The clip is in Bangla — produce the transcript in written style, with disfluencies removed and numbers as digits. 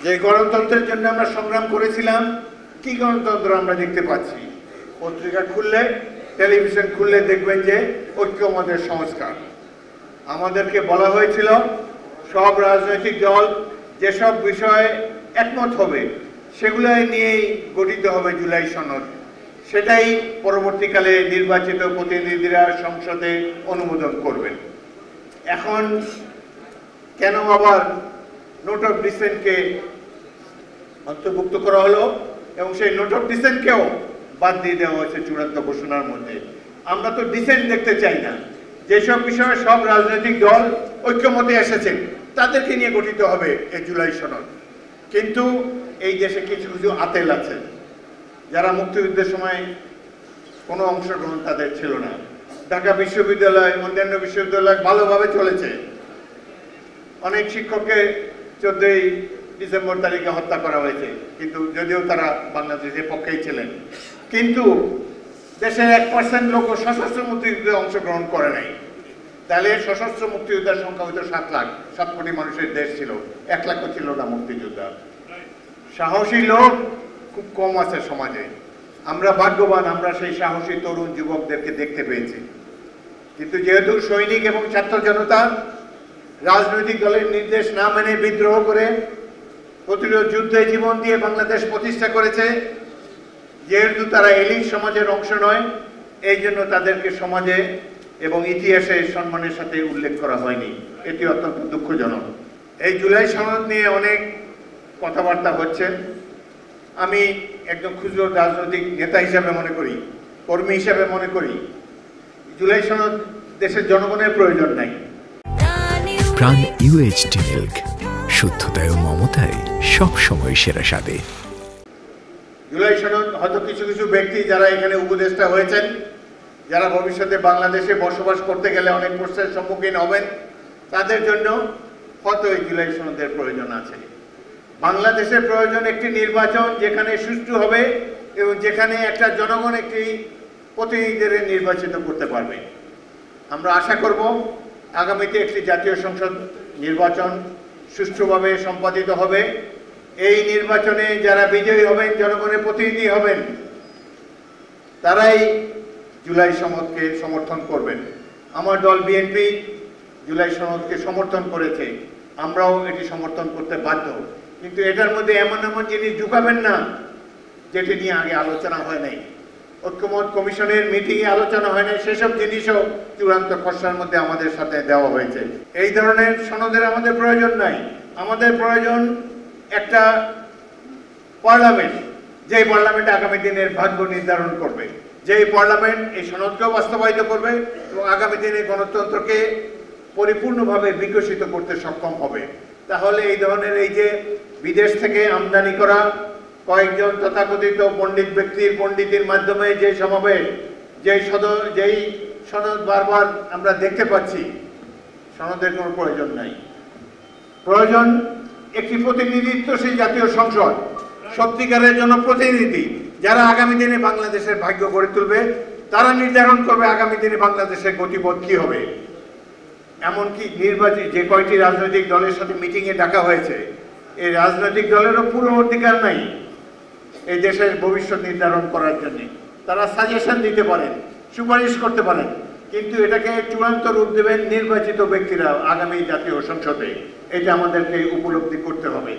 যে গণতন্ত্রের জন্য আমরা সংগ্রাম করেছিলাম, কি গণতন্ত্র আমরা দেখতে পাচ্ছি? পত্রিকা খুললে, টেলিভিশন খুললে দেখবেন যে ঐক্যমতের সংস্কার। আমাদেরকে বলা হয়েছিল সব রাজনৈতিক দল যেসব বিষয়ে একমত হবে সেগুলো নিয়েই গঠিত হবে জুলাই সনদ। সেটাই পরবর্তীকালে নির্বাচিত প্রতিনিধিরা সংসদে অনুমোদন করবেন। এখন কেন আবার নোট অফ ডিসেন্টকে অন্তর্ভুক্ত করা হলো এবং সেই নোট অফ ডিসেন্টকেও বাদ দিয়ে দেওয়া হয়েছে চূড়ান্ত ঘোষণার মধ্যে? আমরা তো ডিসেন্ট দেখতে চাই না। যেসব বিষয়ে সব রাজনৈতিক দল ঐক্যমতে এসেছেন তাদেরকে নিয়ে গঠিত হবে এই জুলাই সনদ। কিন্তু এই দেশে কিছু কিছু আতেল আছে যারা মুক্তিযুদ্ধের সময় কোনো অংশগ্রহণ তাদের ছিল না। ঢাকা বিশ্ববিদ্যালয়, অন্যান্য বিশ্ববিদ্যালয় ভালোভাবে চলেছে। অনেক শিক্ষককে 14ই ডিসেম্বর তারিখে হত্যা করা হয়েছে, কিন্তু যদিও তারা বাংলাদেশের পক্ষেই ছিলেন। কিন্তু দেশের 1% লোকও সশস্ত্র মুক্তিযুদ্ধে অংশগ্রহণ করে নাই। তাহলে সশস্ত্র মুক্তিযোদ্ধার সংখ্যা হয়তো 7 লাখ, 7 কোটি মানুষের দেশ ছিল, 1 লাখও ছিল না মুক্তিযোদ্ধা। সাহসী লোক খুব কম আছে সমাজে। আমরা ভাগ্যবান, আমরা সেই সাহসী তরুণ যুবকদেরকে দেখতে পেয়েছি। কিন্তু যেহেতু সৈনিক এবং ছাত্র জনতা রাজনৈতিক দলের নির্দেশ না মেনে বিদ্রোহ করে প্রতিরোধ যুদ্ধে জীবন দিয়ে বাংলাদেশ প্রতিষ্ঠা করেছে, যেহেতু তারা এলিট সমাজের অংশ নয়, এই জন্য তাদেরকে সমাজে এবং ইতিহাসে সম্মানের সাথে উল্লেখ করা হয়নি। এটি অত্যন্ত দুঃখজনক। এই জুলাই সনদ নিয়ে অনেক কথাবার্তা হচ্ছে। আমি একজন খুচরো রাজনৈতিক নেতা হিসাবে মনে করি, কর্মী হিসাবে মনে করি, জুলাই সনদ দেশের জনগণের প্রয়োজন নাই। প্রাণ UHT মিল্ক, শুদ্ধতায় ও মমতায় সবসময় সেরা স্বাদে। জুলাই সনদ হয়তো কিছু কিছু ব্যক্তি যারা এখানে উপদেষ্টা হয়েছেন, যারা ভবিষ্যতে বাংলাদেশে বসবাস করতে গেলে অনেক প্রশ্নের সম্মুখীন হবেন, তাদের জন্য হয়তো এই জুলাই সনদের প্রয়োজন আছে। বাংলাদেশের প্রয়োজন একটি নির্বাচন যেখানে সুষ্ঠু হবে এবং যেখানে একটা জনগণ একটি প্রতিনিধিদের নির্বাচিত করতে পারবে। আমরা আশা করব আগামীতে একটি জাতীয় সংসদ নির্বাচন সুষ্ঠুভাবে সম্পাদিত হবে। এই নির্বাচনে যারা বিজয়ী হবেন, জনগণের প্রতিনিধি হবেন, তারাই জুলাই সনদকে সমর্থন করবেন। আমার দল বিএনপি জুলাই সনদকে সমর্থন করেছে, আমরাও এটি সমর্থন করতে বাধ্য। কিন্তু এটার মধ্যে এমন এমন জিনিস ঢুকাবেন না যেটি নিয়ে আগে আলোচনা হয় নাই, ঐক্যমত কমিশনের মিটিংয়ে আলোচনা হয় নাই, সেসব জিনিসও চূড়ান্ত খসড়ার মধ্যে আমাদের সাথে দেওয়া হয়েছে। এই ধরনের সনদের আমাদের প্রয়োজন নাই। আমাদের প্রয়োজন একটা পার্লামেন্ট, যে পার্লামেন্ট আগামী দিনের ভাগ্য নির্ধারণ করবে, যেই পার্লামেন্ট এই সনদকেও বাস্তবায়িত করবে এবং আগামী দিনে গণতন্ত্রকে পরিপূর্ণভাবে বিকশিত করতে সক্ষম হবে। তাহলে এই ধরনের এই যে বিদেশ থেকে আমদানি করা কয়েকজন তথাকথিত পণ্ডিত ব্যক্তির পণ্ডিতের মাধ্যমে যে সমাবেশ, যেই সনদ বারবার আমরা দেখতে পাচ্ছি, সনদের কোনো প্রয়োজন নাই। প্রয়োজন একটি প্রতিনিধিত্বশীল জাতীয় সংসদ, সত্যিকারের জন্য প্রতিনিধি, যারা আগামী দিনে বাংলাদেশের ভাগ্য গড়ে তুলবে। তারা নির্ধারণ করবে আগামী দিনে বাংলাদেশের গতিপথ কি হবে। এমনকি নির্বাচিত যে কয়টি রাজনৈতিক দলের সাথে মিটিংয়ে ডাকা হয়েছে, এই রাজনৈতিক দলেরও পুরো অধিকার নাই এই দেশের ভবিষ্যৎ নির্ধারণ করার জন্য। তারা সাজেশন দিতে পারেন, সুপারিশ করতে পারেন, কিন্তু এটাকে চূড়ান্ত রূপ দেবেন নির্বাচিত ব্যক্তিরা আগামী জাতীয় সংসদে। এটা আমাদেরকে উপলব্ধি করতে হবে।